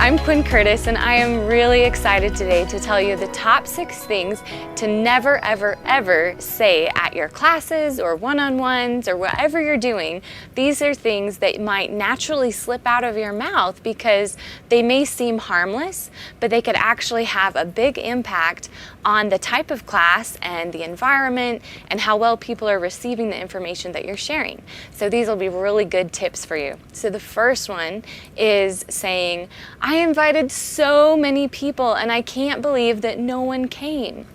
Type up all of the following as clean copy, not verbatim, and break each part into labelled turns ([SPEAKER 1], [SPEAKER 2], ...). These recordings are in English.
[SPEAKER 1] I'm Quinn Curtis, and I am really excited today to tell you the top 6 things to never, ever, ever say at your classes or one-on-ones or whatever you're doing. These are things that might naturally slip out of your mouth because they may seem harmless, but they could actually have a big impact on the type of class and the environment and how well people are receiving the information that you're sharing. So these will be really good tips for you. So the first one is saying, I invited so many people and I can't believe that no one came.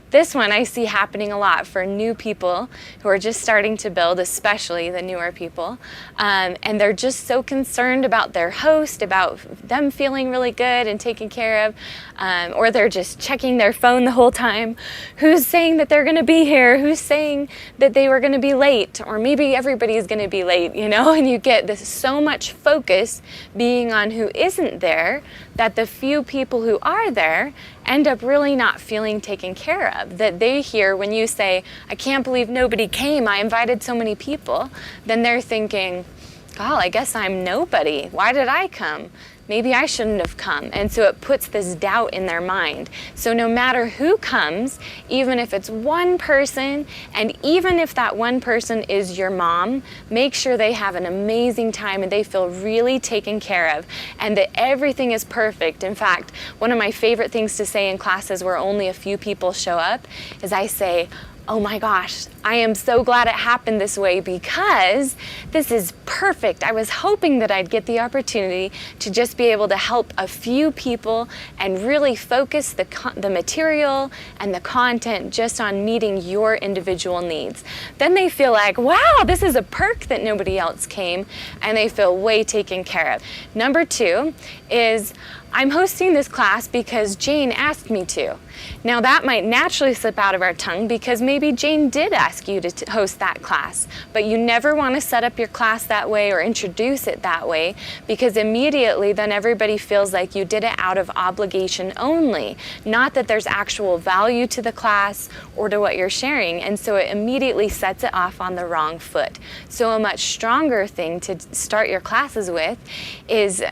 [SPEAKER 1] This one I see happening a lot for new people who are just starting to build, especially the newer people. And they're just so concerned about their host, about them feeling really good and taken care of, or they're just checking their phone the whole time. Who's saying that they're going to be here? Who's saying that they were going to be late? Or maybe everybody's going to be late, you know? And you get this so much focus being on who isn't there that the few people who are there end up really not feeling taken care of. That they hear when you say, I can't believe nobody came, I invited so many people, then they're thinking, God, I guess I'm nobody. Why did I come? Maybe I shouldn't have come. And so it puts this doubt in their mind. So no matter who comes, even if it's one person, and even if that one person is your mom, make sure they have an amazing time and they feel really taken care of and that everything is perfect. In fact, one of my favorite things to say in classes where only a few people show up is I say, oh my gosh, I am so glad it happened this way because this is perfect. I was hoping that I'd get the opportunity to just be able to help a few people and really focus the material and the content just on meeting your individual needs. Then they feel like, wow, this is a perk that nobody else came, and they feel way taken care of. Number 2 is, I'm hosting this class because Jane asked me to. Now that might naturally slip out of our tongue because maybe Jane did ask you to host that class, but you never want to set up your class that way or introduce it that way because immediately then everybody feels like you did it out of obligation only, not that there's actual value to the class or to what you're sharing, and so it immediately sets it off on the wrong foot. So a much stronger thing to start your classes with is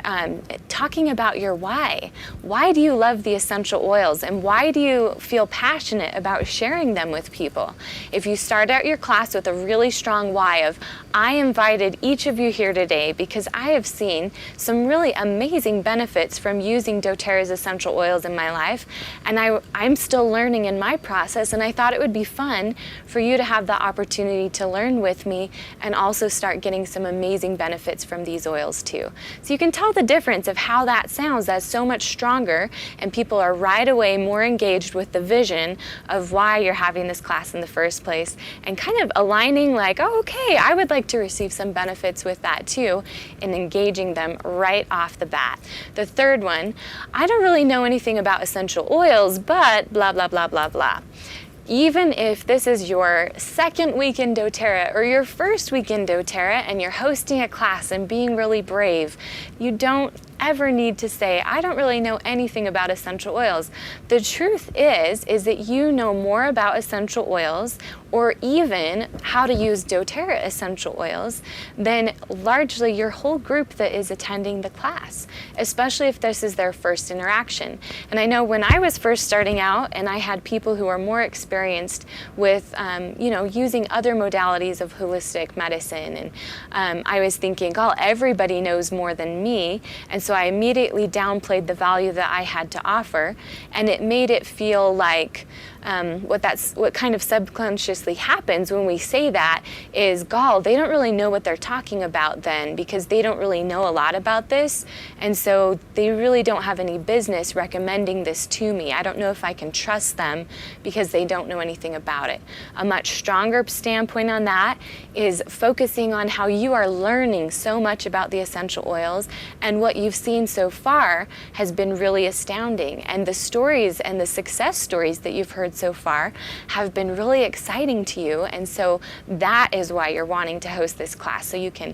[SPEAKER 1] talking about your why. Why do you love the essential oils and why do you feel passionate about sharing them with people? If you start out your class with a really strong why of, I invited each of you here today because I have seen some really amazing benefits from using doTERRA's essential oils in my life, and I'm still learning in my process, and I thought it would be fun for you to have the opportunity to learn with me and also start getting some amazing benefits from these oils too. So you can tell the difference of how that sounds. That's so much stronger, and people are right away more engaged with the vision of why you're having this class in the first place and kind of aligning like, oh, okay, I would like to receive some benefits with that too, and engaging them right off the bat. The third one, I don't really know anything about essential oils, but blah, blah, blah, blah, blah. Even if this is your second week in doTERRA or your first week in doTERRA and you're hosting a class and being really brave, you don't ever need to say, I don't really know anything about essential oils. The truth is that you know more about essential oils or even how to use doTERRA essential oils than largely your whole group that is attending the class, especially if this is their first interaction. And I know when I was first starting out and I had people who are more experienced with using other modalities of holistic medicine, and I was thinking, oh, everybody knows more than me, and so I immediately downplayed the value that I had to offer, and it made it feel like what kind of subconsciously happens when we say that is, gall, they don't really know what they're talking about then because they don't really know a lot about this, and so they really don't have any business recommending this to me. I don't know if I can trust them because they don't know anything about it. A much stronger standpoint on that is focusing on how you are learning so much about the essential oils, and what you've seen so far has been really astounding, and the stories and the success stories that you've heard so far have been really exciting to you, and so that is why you're wanting to host this class, so you can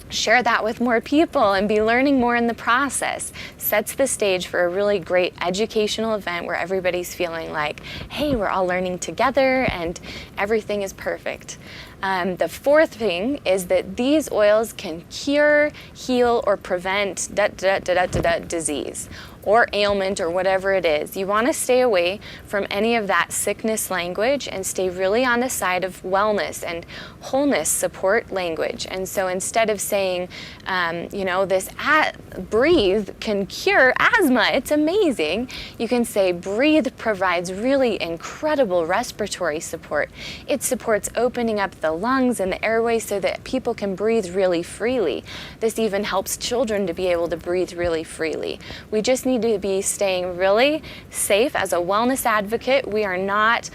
[SPEAKER 1] share that with more people and be learning more in the process. Sets the stage for a really great educational event where everybody's feeling like, hey, we're all learning together and everything is perfect. The fourth thing is that these oils can cure, heal, or prevent disease or ailment or whatever it is. You want to stay away from any of that sickness language and stay really on the side of wellness and wholeness support language. And so instead of saying, breathe can cure asthma, it's amazing, you can say breathe provides really incredible respiratory support. It supports opening up the lungs and the airway so that people can breathe really freely. This even helps children to be able to breathe really freely. We just need to be staying really safe as a wellness advocate. We are not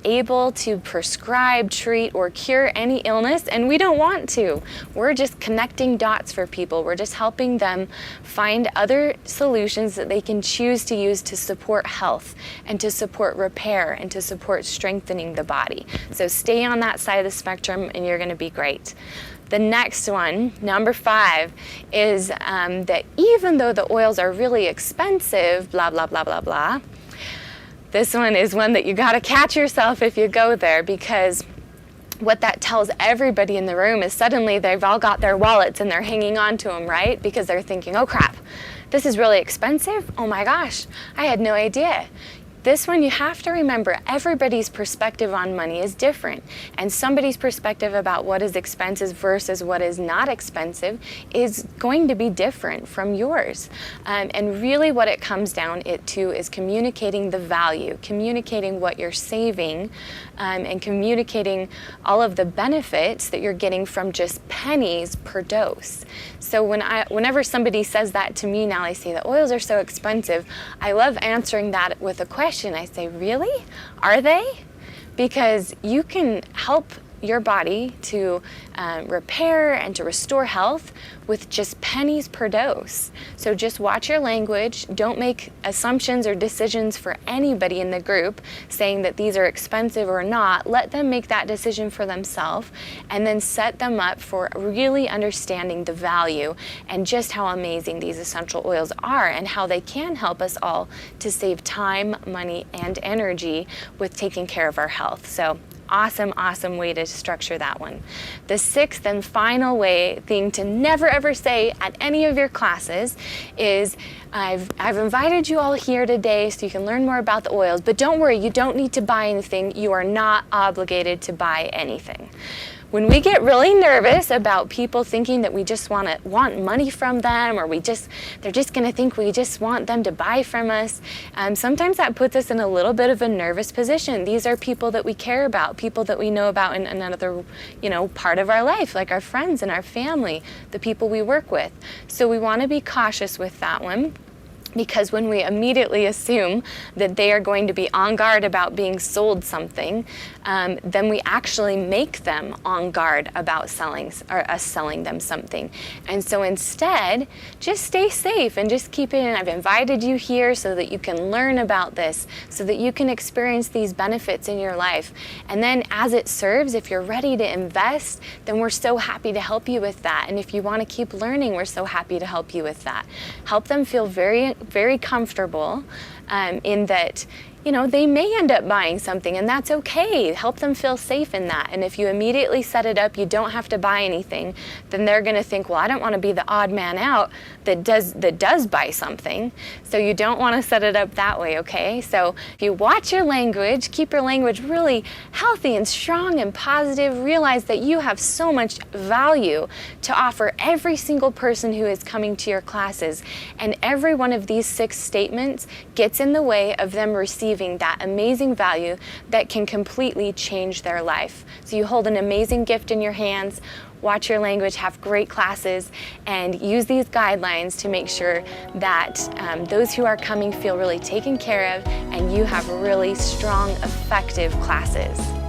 [SPEAKER 1] able to prescribe, treat, or cure any illness, and we don't want to. We're just connecting dots for people. We're just helping them find other solutions that they can choose to use to support health and to support repair and to support strengthening the body. So stay on that side of the spectrum and you're going to be great. The next one, number 5, is that even though the oils are really expensive, blah, blah, blah, blah, blah, this one is one that you got to catch yourself if you go there, because what that tells everybody in the room is suddenly they've all got their wallets and they're hanging on to them, right? Because they're thinking, oh crap, this is really expensive? Oh my gosh, I had no idea. This one, you have to remember, everybody's perspective on money is different, and somebody's perspective about what is expensive versus what is not expensive is going to be different from yours. And really what it comes down to is communicating the value, communicating what you're saving, and communicating all of the benefits that you're getting from just pennies per dose. So whenever somebody says that to me now, they say the oils are so expensive, I love answering that with a question. I say, really? Are they? Because you can help your body to repair and to restore health with just pennies per dose. So just watch your language. Don't make assumptions or decisions for anybody in the group saying that these are expensive or not. Let them make that decision for themselves and then set them up for really understanding the value and just how amazing these essential oils are and how they can help us all to save time, money, and energy with taking care of our health. So awesome way to structure that one. The sixth and final thing to never ever say at any of your classes is, I've invited you all here today so you can learn more about the oils, but don't worry, you don't need to buy anything. You are not obligated to buy anything. When we get really nervous about people thinking that we just want money from them, or they're just going to think we just want them to buy from us, sometimes that puts us in a little bit of a nervous position. These are people that we care about, people that we know about in another, part of our life, like our friends and our family, the people we work with. So we want to be cautious with that one. Because when we immediately assume that they are going to be on guard about being sold something, then we actually make them on guard about us selling them something. And so instead, just stay safe and just keep it in. I've invited you here so that you can learn about this, so that you can experience these benefits in your life. And then as it serves, if you're ready to invest, then we're so happy to help you with that. And if you want to keep learning, we're so happy to help you with that. Help them feel very comfortable in that, they may end up buying something, and that's okay. Help them feel safe in that. And if you immediately set it up, you don't have to buy anything, then they're going to think, well, I don't want to be the odd man out that does buy something. So you don't want to set it up that way, okay? So if you watch your language, keep your language really healthy and strong and positive, realize that you have so much value to offer every single person who is coming to your classes. And every one of these 6 statements gets in the way of them receiving that amazing value that can completely change their life. So you hold an amazing gift in your hands, watch your language, have great classes, and use these guidelines to make sure that those who are coming feel really taken care of and you have really strong, effective classes.